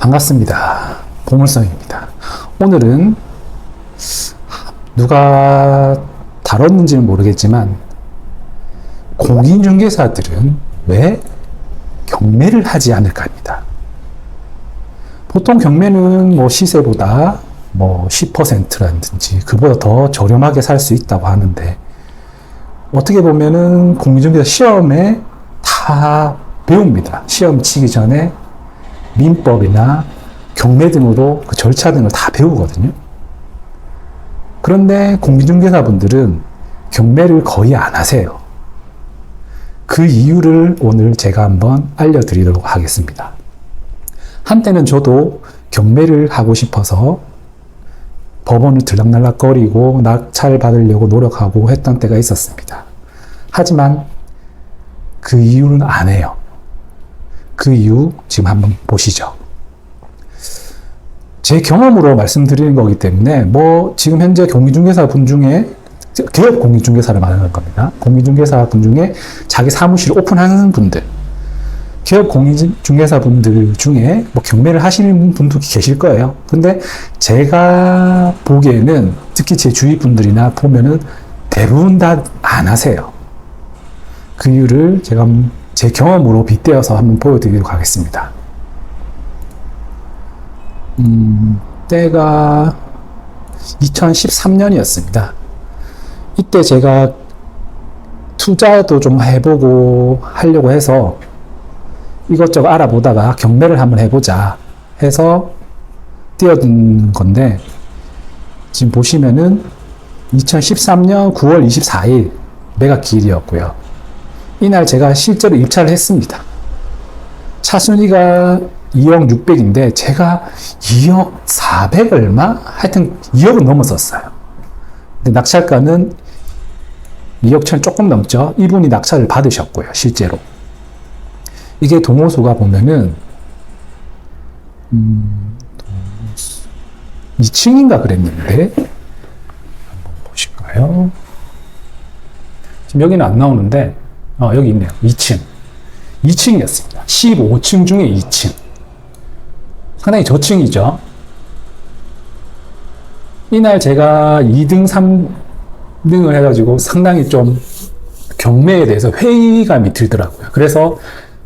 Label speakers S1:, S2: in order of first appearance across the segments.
S1: 반갑습니다. 보물성입니다. 오늘은 누가 다뤘는지는 모르겠지만 공인중개사들은 왜 경매를 하지 않을까 합니다. 보통 경매는 뭐 시세보다 뭐 10%라든지 그보다 더 저렴하게 살 수 있다고 하는데, 어떻게 보면은 공인중개사 시험에 다 배웁니다. 시험 치기 전에 민법이나 경매 등으로 그 절차 등을 다 배우거든요. 그런데 공인중개사분들은 경매를 거의 안 하세요. 그 이유를 오늘 제가 한번 알려드리도록 하겠습니다. 한때는 저도 경매를 하고 싶어서 법원을 들락날락거리고 낙찰 받으려고 노력하고 했던 때가 있었습니다. 하지만 그 이유는 안 해요. 그 이유 지금 한번 보시죠. 제 경험으로 말씀드리는 거기 때문에 뭐 지금 현재 공인중개사 분 중에, 개업 공인중개사를 말하는 겁니다. 공인중개사 분 중에 자기 사무실을 오픈하는 분들, 개업 공인중개사 분들 중에 뭐 경매를 하시는 분도 계실 거예요. 근데 제가 보기에는 특히 제 주위 분들이나 보면은 대부분 다 안 하세요. 그 이유를 제가 제 경험으로 빗대어서 한번 보여드리도록 하겠습니다. 때가 2013년이었습니다. 이때 제가 투자도 좀 해보고 하려고 해서 이것저것 알아보다가 경매를 한번 해보자 해서 뛰어든 건데, 지금 보시면은 2013년 9월 24일 매각기일이었고요. 이날 제가 실제로 입찰을 했습니다. 차순위가 2억 6백인데 제가 2억 400 얼마? 하여튼 2억은 넘었었어요. 근데 낙찰가는 2억 천 조금 넘죠. 이분이 낙찰을 받으셨고요, 실제로. 이게 동호수가 보면은 2층인가 그랬는데 한번 보실까요? 지금 여기는 안 나오는데 여기 있네요. 2층이었습니다. 15층 중에 2층. 상당히 저층이죠. 이날 제가 2등, 3등을 해가지고 상당히 좀 경매에 대해서 회의감이 들더라고요. 그래서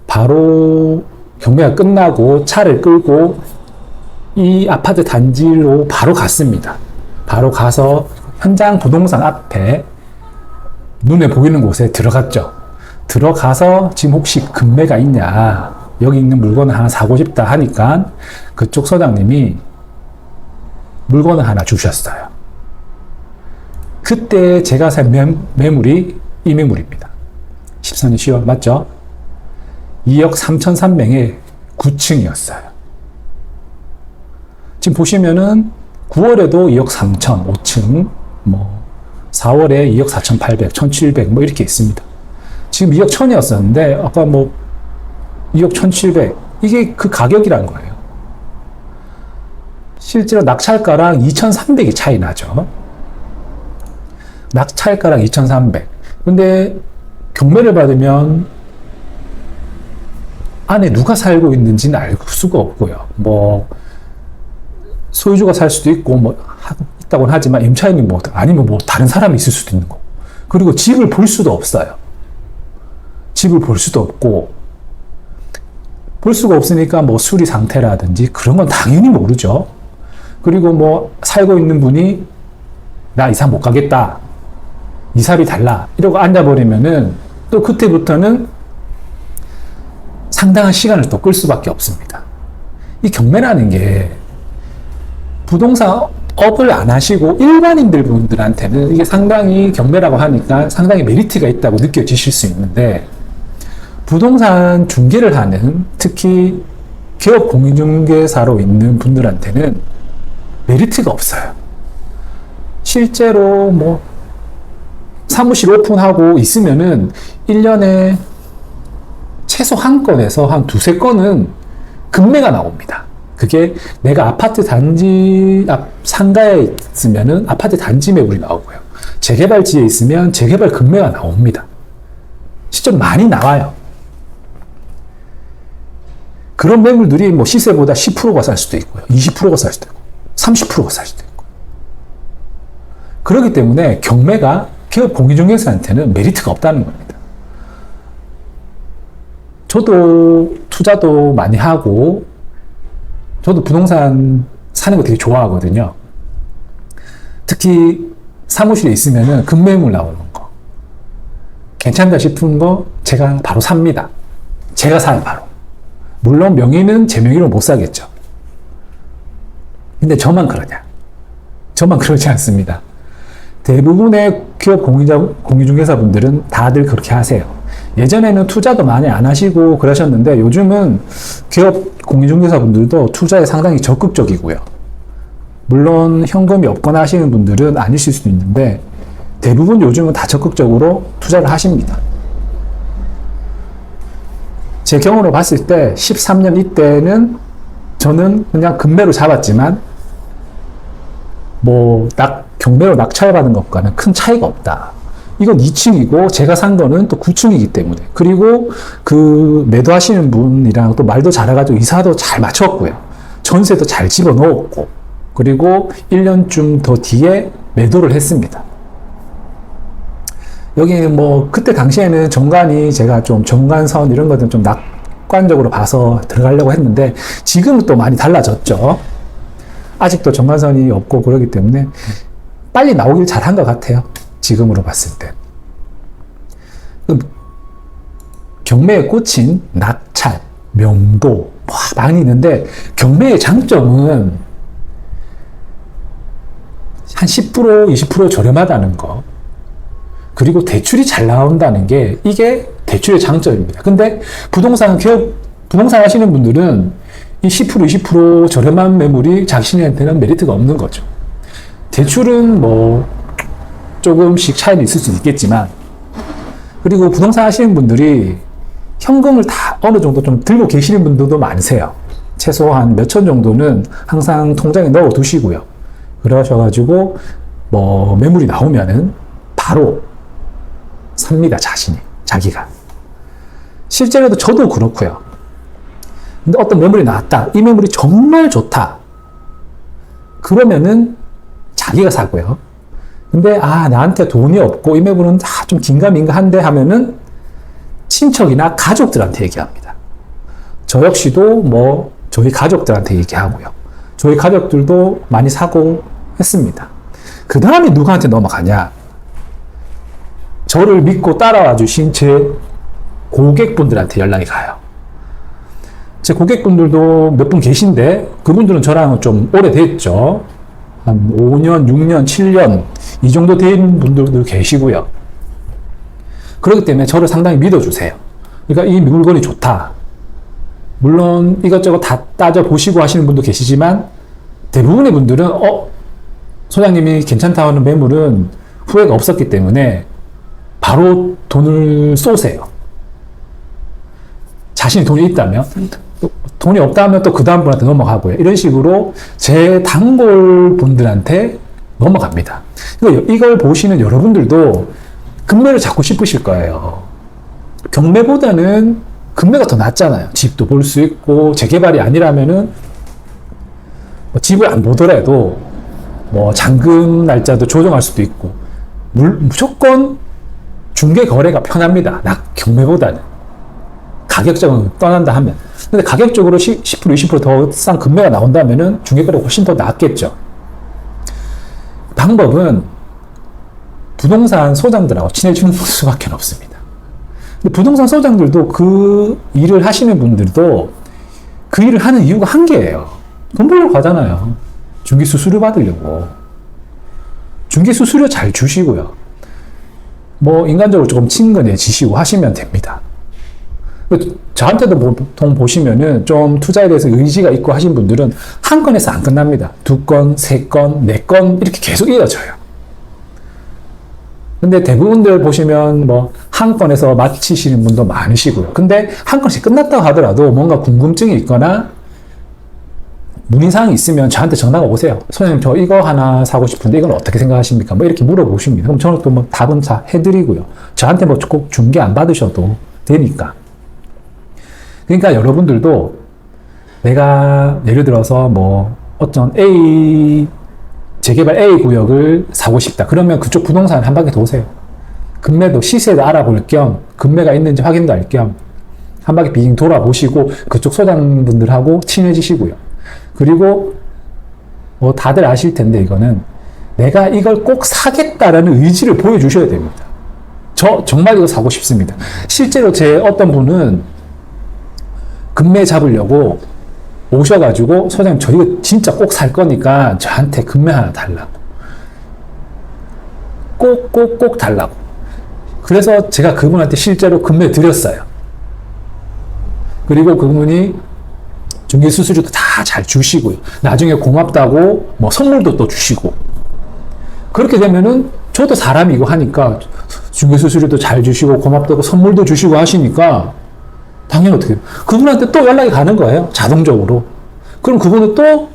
S1: 바로 경매가 끝나고 차를 끌고 이 아파트 단지로 바로 갔습니다. 바로 가서 현장 부동산 앞에 눈에 보이는 곳에 들어갔죠. 들어가서 지금 혹시 금매가 있냐, 여기 있는 물건을 하나 사고 싶다 하니까 그쪽 소장님이 물건을 하나 주셨어요. 그때 제가 산 매물이 이 매물입니다. 14년 10월 맞죠? 2억 3,300에 9층이었어요. 지금 보시면은 9월에도 2억 3천 5층, 뭐 4월에 2억 4,800, 1,700 뭐 이렇게 있습니다. 지금 2억 1,000이었었는데 아까 뭐 2억 1,700, 이게 그 가격이란 거예요. 실제로 낙찰가랑 2,300이 차이 나죠. 낙찰가랑 2,300. 근데 경매를 받으면 안에 누가 살고 있는지는 알 수가 없고요. 뭐 소유주가 살 수도 있고 뭐 있다고는 하지만 임차인이 뭐 아니면 뭐 다른 사람이 있을 수도 있는 거고, 그리고 집을 볼 수도 없어요. 집을 볼 수도 없고, 볼 수가 없으니까 뭐 수리 상태라든지 그런 건 당연히 모르죠. 그리고 뭐 살고 있는 분이 나 이사 못 가겠다, 이사비 달라 이러고 앉아버리면은 또 그때부터는 상당한 시간을 또 끌 수밖에 없습니다. 이 경매라는 게 부동산 업을 안 하시고 일반인들 분들한테는 이게 상당히 경매라고 하니까 상당히 메리트가 있다고 느껴지실 수 있는데, 부동산 중개를 하는 특히 개업 공인중개사로 있는 분들한테는 메리트가 없어요. 실제로 뭐 사무실 오픈하고 있으면은 1년에 최소 한 건에서 한 두세 건은 금매가 나옵니다. 그게 내가 아파트 단지 앞 상가에 있으면은 아파트 단지 매물이 나오고요. 재개발지에 있으면 재개발 금매가 나옵니다. 실제로 많이 나와요. 그런 매물들이 뭐 시세보다 10%가 쌀 수도 있고요. 20%가 쌀 수도 있고, 30%가 쌀 수도 있고. 그렇기 때문에 경매가 기업 공인중개사한테는 메리트가 없다는 겁니다. 저도 투자도 많이 하고, 저도 부동산 사는 거 되게 좋아하거든요. 특히 사무실에 있으면은 급매물 나오는 거. 괜찮다 싶은 거 제가 바로 삽니다. 제가 사요, 바로. 물론 명의는 제 명의로 못 사겠죠. 근데 저만 그러냐? 저만 그러지 않습니다. 대부분의 기업 공인중개사분들은 다들 그렇게 하세요. 예전에는 투자도 많이 안 하시고 그러셨는데 요즘은 기업 공인중개사분들도 투자에 상당히 적극적이고요. 물론 현금이 없거나 하시는 분들은 아니실 수도 있는데 대부분 요즘은 다 적극적으로 투자를 하십니다. 제 경우로 봤을 때 13년 이때는 저는 그냥 금매로 잡았지만 뭐 경매로 낙찰받은 것과는 큰 차이가 없다. 이건 2층이고 제가 산 거는 또 9층이기 때문에, 그리고 그 매도하시는 분이랑 또 말도 잘해가지고 이사도 잘 맞췄고요. 전세도 잘 집어넣었고, 그리고 1년쯤 더 뒤에 매도를 했습니다. 여기는 뭐 그때 당시에는 정관이 제가 좀 정관선 이런 것들은 좀 낙관적으로 봐서 들어가려고 했는데 지금은 또 많이 달라졌죠. 아직도 정관선이 없고 그러기 때문에 빨리 나오길 잘한 것 같아요. 지금으로 봤을 때. 경매에 꽂힌 낙찰, 명도 많이 있는데 경매의 장점은 한 10%, 20% 저렴하다는 거. 그리고 대출이 잘 나온다는 게 이게 대출의 장점입니다. 근데 부동산 하시는 분들은 이 10%, 20% 저렴한 매물이 자신한테는 메리트가 없는 거죠. 대출은 뭐 조금씩 차이는 있을 수 있겠지만, 그리고 부동산 하시는 분들이 현금을 다 어느 정도 좀 들고 계시는 분들도 많으세요. 최소한 몇천 정도는 항상 통장에 넣어 두시고요. 그러셔가지고 뭐 매물이 나오면은 바로 삽니다. 자기가. 실제로도 저도 그렇고요. 근데 어떤 매물이 나왔다. 이 매물이 정말 좋다. 그러면은 자기가 사고요. 근데 나한테 돈이 없고 이 매물은 좀 긴가민가한데 하면은 친척이나 가족들한테 얘기합니다. 저 역시도 뭐 저희 가족들한테 얘기하고요. 저희 가족들도 많이 사고 했습니다. 그 다음에 누구한테 넘어가냐? 저를 믿고 따라와 주신 제 고객분들한테 연락이 가요. 제 고객분들도 몇 분 계신데 그분들은 저랑은 좀 오래됐죠. 한 5년, 6년, 7년 이 정도 된 분들도 계시고요. 그렇기 때문에 저를 상당히 믿어주세요. 그러니까 이 물건이 좋다. 물론 이것저것 다 따져보시고 하시는 분도 계시지만 대부분의 분들은 소장님이 괜찮다 하는 매물은 후회가 없었기 때문에 바로 돈을 쏘세요. 자신이 돈이 있다면. 돈이 없다면 또 그 다음 분한테 넘어가고요. 이런 식으로 제 단골 분들한테 넘어갑니다. 그러니까 이걸 보시는 여러분들도 금매를 잡고 싶으실 거예요. 경매보다는 금매가 더 낫잖아요. 집도 볼 수 있고, 재개발이 아니라면은 뭐 집을 안 보더라도 뭐 잔금 날짜도 조정할 수도 있고, 무조건 중개 거래가 편합니다. 경매보다는. 가격적으로 떠난다 하면. 근데 가격적으로 10%, 20% 더 싼 금매가 나온다면은 중개거래가 훨씬 더 낫겠죠. 방법은 부동산 소장들하고 친해지는 수밖에 없습니다. 근데 부동산 소장들도 그 일을 하시는 분들도 그 일을 하는 이유가 한 개예요. 돈 벌려고 가잖아요. 중개 수수료 받으려고. 중개 수수료 잘 주시고요. 뭐 인간적으로 조금 친근해지시고 하시면 됩니다. 저한테도 보통 보시면은 좀 투자에 대해서 의지가 있고 하신 분들은 한 건에서 안 끝납니다. 2건, 3건, 4건 이렇게 계속 이어져요. 근데 대부분들 보시면 뭐 한 건에서 마치시는 분도 많으시고요. 근데 한 건씩 끝났다고 하더라도 뭔가 궁금증이 있거나 문의사항이 있으면 저한테 전화가 오세요. 소장님 저 이거 하나 사고 싶은데 이건 어떻게 생각하십니까? 뭐 이렇게 물어보십니다. 그럼 저는 또 뭐 답은 다 해드리고요. 저한테 뭐 꼭 중개 안 받으셔도 되니까. 그러니까 여러분들도 내가 예를 들어서 뭐 어떤 재개발 A 구역을 사고 싶다. 그러면 그쪽 부동산 한 바퀴 도세요. 금매도 시세도 알아볼 겸, 금매가 있는지 확인도 할 겸, 한 바퀴 빙 돌아보시고 그쪽 소장분들하고 친해지시고요. 그리고 뭐 다들 아실 텐데 이거는 내가 이걸 꼭 사겠다라는 의지를 보여주셔야 됩니다. 저 정말 이거 사고 싶습니다. 실제로 제 어떤 분은 금매 잡으려고 오셔가지고 소장님 저 이거 진짜 꼭 살 거니까 저한테 금매 하나 달라고. 꼭 달라고. 그래서 제가 그분한테 실제로 금매 드렸어요. 그리고 그분이 중개 수수료도 다 잘 주시고요. 나중에 고맙다고 뭐 선물도 또 주시고. 그렇게 되면은 저도 사람이고 하니까 중개 수수료도 잘 주시고 고맙다고 선물도 주시고 하시니까 당연히 어떻게 해요? 그분한테 또 연락이 가는 거예요. 자동적으로. 그럼 그분은 또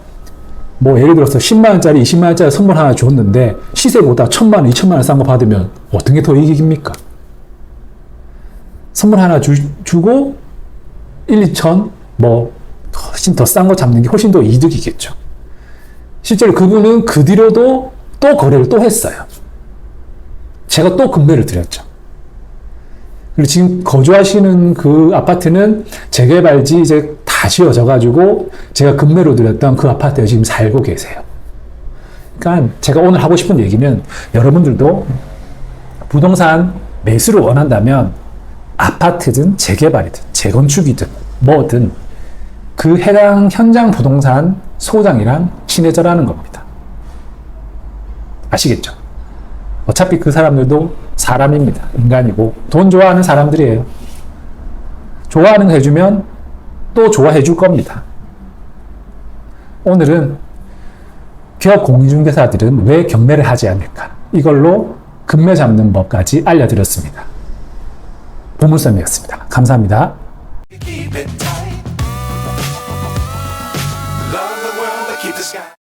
S1: 뭐 예를 들어서 10만 원짜리, 20만 원짜리 선물 하나 줬는데 시세보다 1,000만 원, 2,000만 원 싼 거 받으면 어떤 게 더 이익입니까? 선물 하나 주고 1, 2천 뭐 훨씬 더 싼 거 잡는 게 훨씬 더 이득이겠죠. 실제로 그분은 그 뒤로도 또 거래를 또 했어요. 제가 또 금매를 드렸죠. 그리고 지금 거주하시는 그 아파트는 재개발지 이제 다 지어져가지고 제가 금매로 드렸던 그 아파트에 지금 살고 계세요. 그러니까 제가 오늘 하고 싶은 얘기는 여러분들도 부동산 매수를 원한다면 아파트든 재개발이든 재건축이든 뭐든 그 해당 현장 부동산 소장이랑 친해져라는 겁니다. 아시겠죠? 어차피 그 사람들도 사람입니다. 인간이고 돈 좋아하는 사람들이에요. 좋아하는 거 해주면 또 좋아해 줄 겁니다. 오늘은 기업 공인중개사들은 왜 경매를 하지 않을까? 이걸로 금매 잡는 법까지 알려드렸습니다. 보물섬이었습니다. 감사합니다.